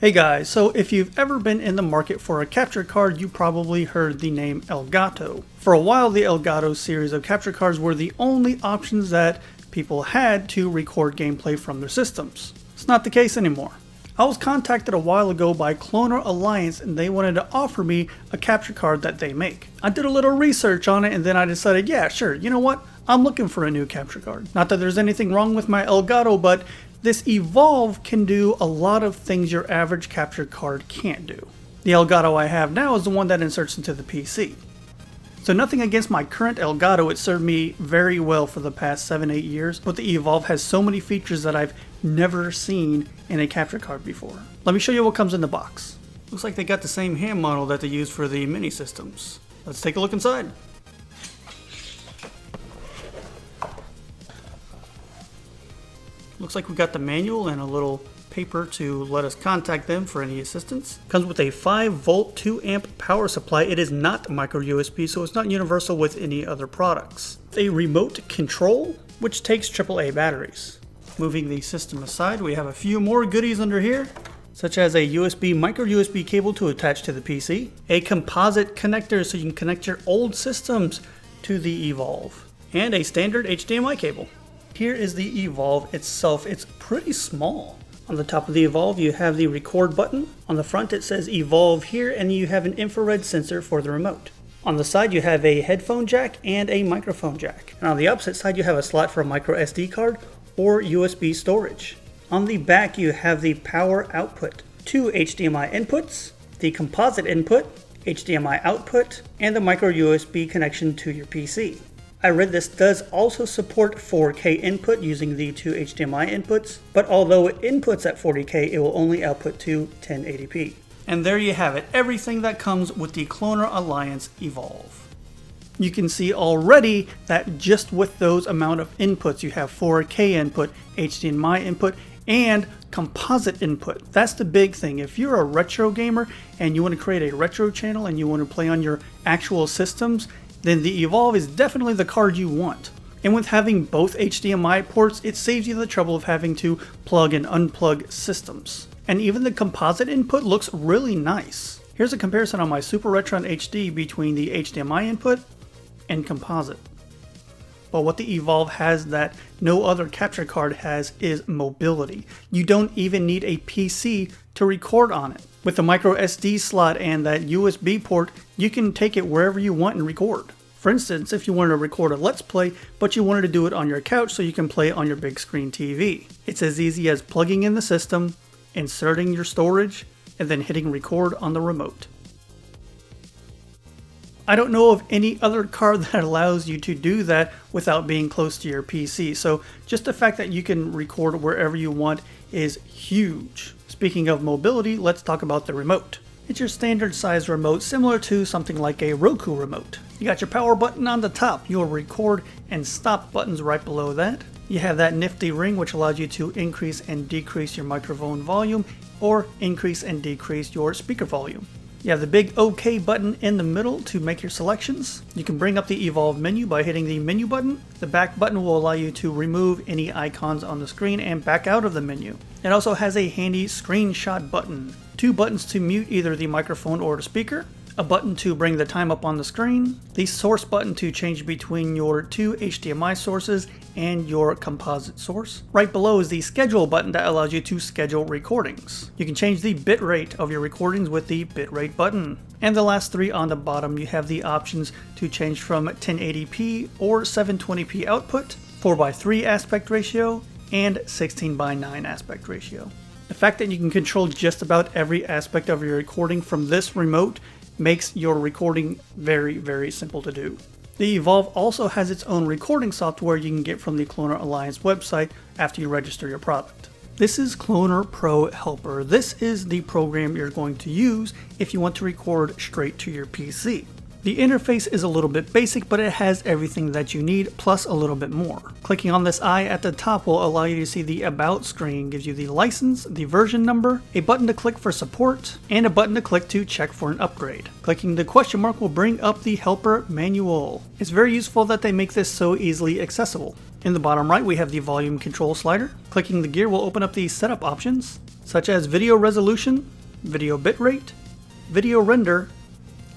Hey guys, so if you've ever been in the market for a capture card, you probably heard the name Elgato. For a while, the Elgato series of capture cards were the only options that people had to record gameplay from their systems. It's not the case anymore. I was contacted a while ago by ClonerAlliance and they wanted to offer me a capture card that they make. I did a little research on it and then I decided, yeah, sure, you know what? I'm looking for a new capture card. Not that there's anything wrong with my Elgato, but this Evolve can do a lot of things your average capture card can't do. The Elgato I have now is the one that inserts into the PC. So nothing against my current Elgato, it served me very well for the past 7-8 years, but the Evolve has so many features that I've never seen in a capture card before. Let me show you what comes in the box. Looks like they got the same hand model that they use for the mini systems. Let's take a look inside. Looks like we got the manual and a little paper to let us contact them for any assistance. Comes with a 5-volt 2-amp power supply. It is not micro USB, so it's not universal with any other products. A remote control, which takes AAA batteries. Moving the system aside, we have a few more goodies under here, such as a micro USB cable to attach to the PC, a composite connector so you can connect your old systems to the Evolve, and a standard HDMI cable. Here is the Evolve itself. It's pretty small. On the top of the Evolve you have the record button. On the front it says Evolve here and you have an infrared sensor for the remote. On the side you have a headphone jack and a microphone jack. And on the opposite side you have a slot for a micro SD card or USB storage. On the back you have the power output, 2 HDMI inputs, the composite input, HDMI output, and the micro USB connection to your PC. I read this does also support 4K input using the 2 HDMI inputs, but although it inputs at 40K, it will only output to 1080p. And there you have it, everything that comes with the ClonerAlliance Evolve. You can see already that just with those amount of inputs, you have 4K input, HDMI input, and composite input. That's the big thing. If you're a retro gamer and you want to create a retro channel and you want to play on your actual systems, then the Evolve is definitely the card you want. And with having both HDMI ports, it saves you the trouble of having to plug and unplug systems. And even the composite input looks really nice. Here's a comparison on my Super Retron HD between the HDMI input and composite. But what the Evolve has that no other capture card has is mobility. You don't even need a PC to record on it. With the micro SD slot and that USB port, you can take it wherever you want and record. For instance, if you wanted to record a Let's Play, but you wanted to do it on your couch so you can play on your big screen TV. It's as easy as plugging in the system, inserting your storage, and then hitting record on the remote. I don't know of any other card that allows you to do that without being close to your PC, so just the fact that you can record wherever you want is huge. Speaking of mobility, let's talk about the remote. It's your standard size remote, similar to something like a Roku remote. You got your power button on the top, your record and stop buttons right below that. You have that nifty ring which allows you to increase and decrease your microphone volume or increase and decrease your speaker volume. You have the big OK button in the middle to make your selections. You can bring up the Evolve menu by hitting the menu button. The back button will allow you to remove any icons on the screen and back out of the menu. It also has a handy screenshot button. 2 buttons to mute either the microphone or the speaker. A button to bring the time up on the screen. The source button to change between your 2 HDMI sources and your composite source. Right below is the schedule button that allows you to schedule recordings. You can change the bitrate of your recordings with the bitrate button. And the last 3 on the bottom, you have the options to change from 1080p or 720p output, 4:3 aspect ratio, and 16:9 aspect ratio. The fact that you can control just about every aspect of your recording from this remote makes your recording very, very simple to do. The Evolve also has its own recording software you can get from the ClonerAlliance website after you register your product. This is Cloner Pro Helper. This is the program you're going to use if you want to record straight to your PC. The interface is a little bit basic, but it has everything that you need, plus a little bit more. Clicking on this eye at the top will allow you to see the About screen, gives you the license, the version number, a button to click for support, and a button to click to check for an upgrade. Clicking the question mark will bring up the helper manual. It's very useful that they make this so easily accessible. In the bottom right, we have the volume control slider. Clicking the gear will open up the setup options. such as video resolution, video bitrate, video render,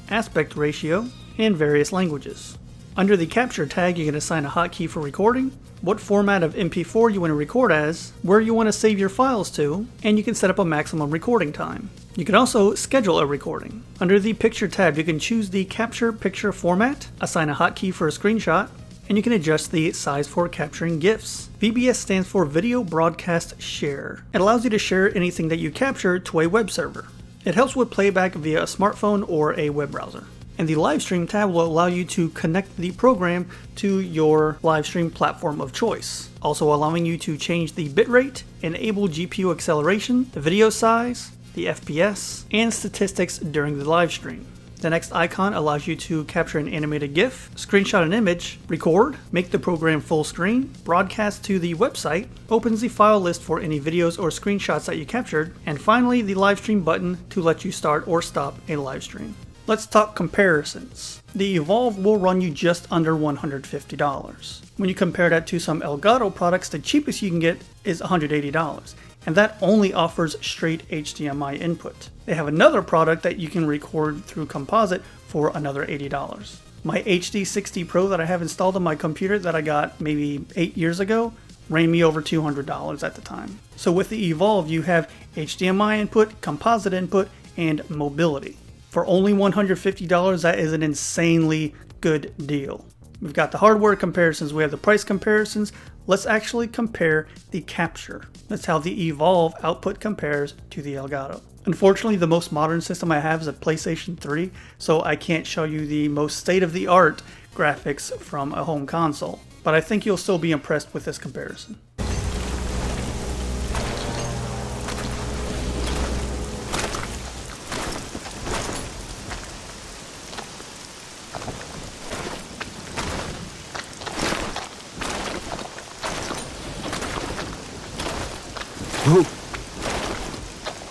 aspect ratio, and various languages. Under the capture tag, you can assign a hotkey for recording, what format of MP4 you want to record as, where you want to save your files to, and you can set up a maximum recording time. You can also schedule a recording. Under the picture tab, you can choose the capture picture format, assign a hotkey for a screenshot, and you can adjust the size for capturing GIFs. VBS stands for Video Broadcast Share. It allows you to share anything that you capture to a web server. It helps with playback via a smartphone or a web browser. And the live stream tab will allow you to connect the program to your live stream platform of choice, also allowing you to change the bitrate, enable GPU acceleration, the video size, the FPS, and statistics during the live stream. The next icon allows you to capture an animated GIF, screenshot an image, record, make the program full screen, broadcast to the website, opens the file list for any videos or screenshots that you captured, and finally the live stream button to let you start or stop a live stream. Let's talk comparisons. The Evolve will run you just under $150. When you compare that to some Elgato products, the cheapest you can get is $180, and that only offers straight HDMI input. They have another product that you can record through composite for another $80. My HD60 Pro that I have installed on my computer that I got maybe 8 years ago ran me over $200 at the time. So with the Evolve, you have HDMI input, composite input, and mobility. For only $150, that is an insanely good deal. We've got the hardware comparisons, we have the price comparisons. Let's actually compare the capture. That's how the Evolve output compares to the Elgato. Unfortunately, the most modern system I have is a PlayStation 3, so I can't show you the most state-of-the-art graphics from a home console. But I think you'll still be impressed with this comparison.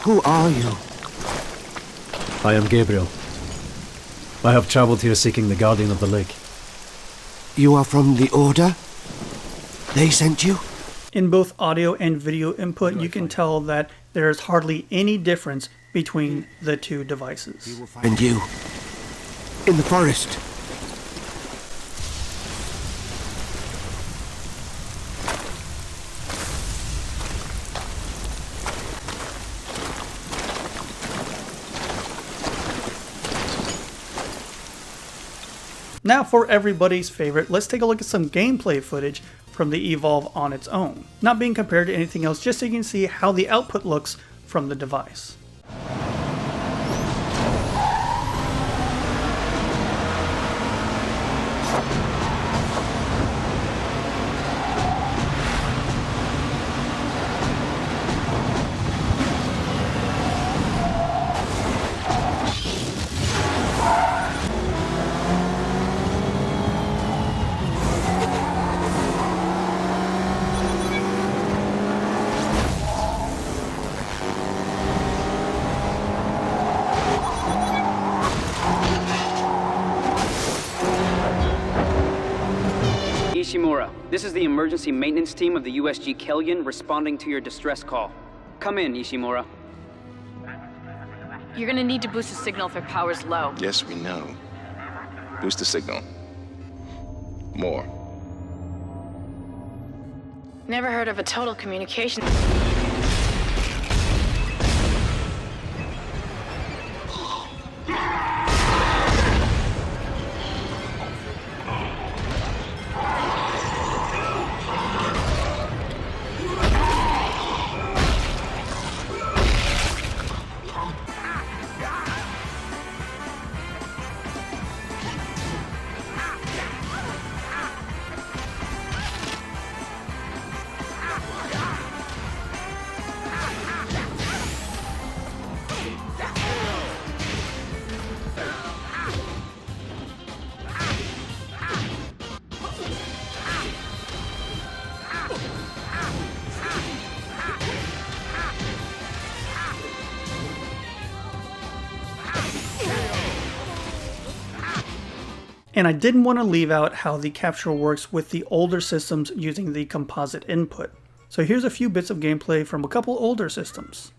Who are you? I am Gabriel. I have traveled here seeking the Guardian of the Lake. You are from the Order? They sent you? In both audio and video input, you can tell that there is hardly any difference between the two devices. We will find you. In the forest. Now for everybody's favorite, let's take a look at some gameplay footage from the Evolve on its own, not being compared to anything else, just so you can see how the output looks from the device. Ishimura, this is the emergency maintenance team of the USG Kellion responding to your distress call. Come in, Ishimura. You're gonna need to boost the signal if it power's low. Yes, we know. Boost the signal. More. Never heard of a total communication. And I didn't want to leave out how the capture works with the older systems using the composite input. So here's a few bits of gameplay from a couple older systems.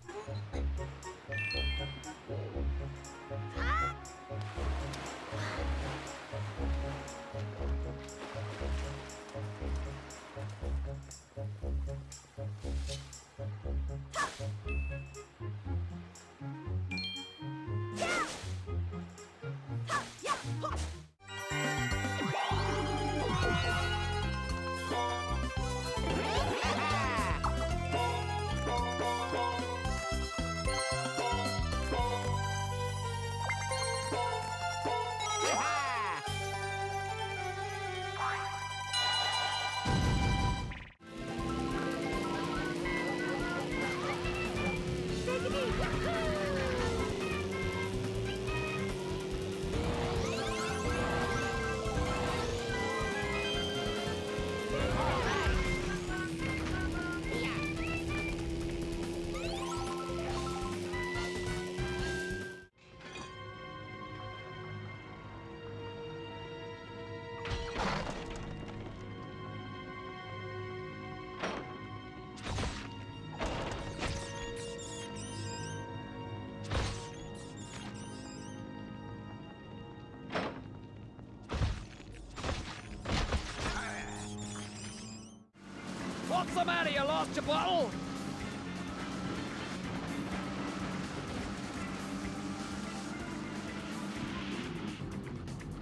the matter? You lost your bottle?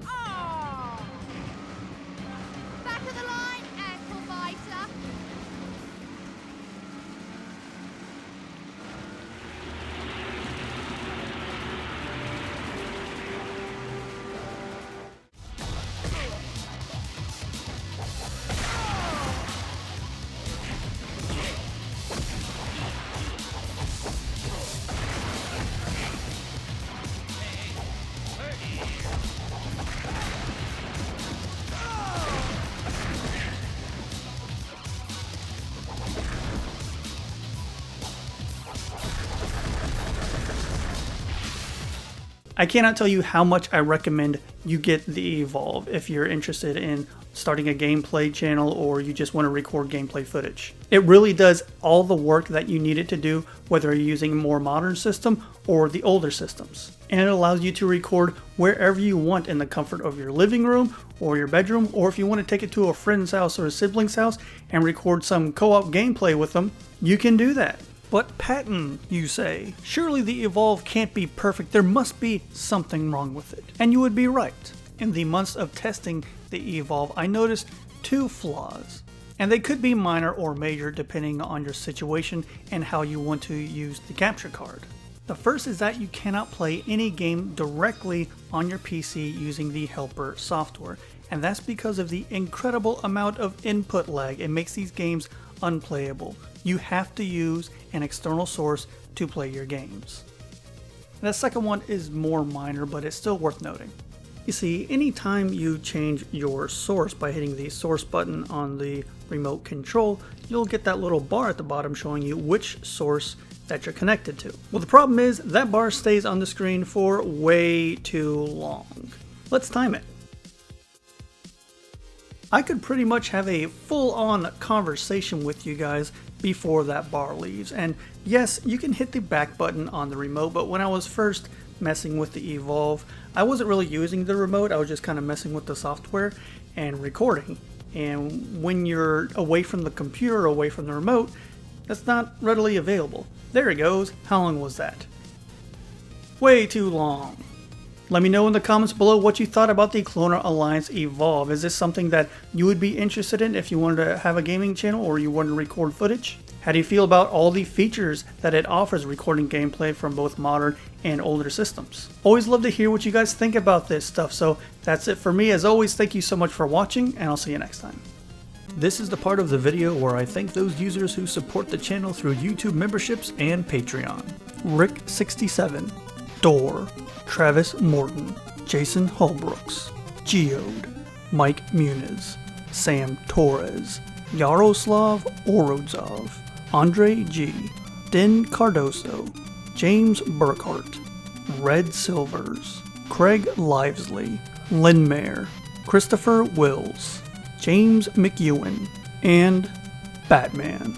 Oh! Back of the line, ankle biter. I cannot tell you how much I recommend you get the Evolve if you're interested in starting a gameplay channel or you just want to record gameplay footage. It really does all the work that you need it to do, whether you're using a more modern system or the older systems. And it allows you to record wherever you want in the comfort of your living room or your bedroom, or if you want to take it to a friend's house or a sibling's house and record some co-op gameplay with them, you can do that. But Patton, you say, surely the Evolve can't be perfect, there must be something wrong with it. And you would be right. In the months of testing the Evolve, I noticed 2 flaws. And they could be minor or major depending on your situation and how you want to use the capture card. The first is that you cannot play any game directly on your PC using the helper software. And that's because of the incredible amount of input lag. It makes these games unplayable. You have to use an external source to play your games. The second one is more minor, but it's still worth noting. You see, anytime you change your source by hitting the source button on the remote control, you'll get that little bar at the bottom showing you which source that you're connected to. Well, the problem is that bar stays on the screen for way too long. Let's time it. I could pretty much have a full-on conversation with you guys before that bar leaves. And yes, you can hit the back button on the remote, but when I was first messing with the Evolve, I wasn't really using the remote, I was just kind of messing with the software and recording. And when you're away from the computer, away from the remote, that's not readily available. There it goes. How long was that? Way too long. Let me know in the comments below what you thought about the ClonerAlliance Evolve. Is this something that you would be interested in if you wanted to have a gaming channel or you wanted to record footage? How do you feel about all the features that it offers recording gameplay from both modern and older systems? Always love to hear what you guys think about this stuff, so that's it for me. As always, thank you so much for watching, and I'll see you next time. This is the part of the video where I thank those users who support the channel through YouTube memberships and Patreon. Rick67, Door, Travis Morton, Jason Holbrooks, Geode, Mike Muniz, Sam Torres, Yaroslav Orozov, Andre G, Den Cardoso, James Burkhart, Red Silvers, Craig Livesley, Lynn Mayer, Christopher Wills, James McEwen, and Batman.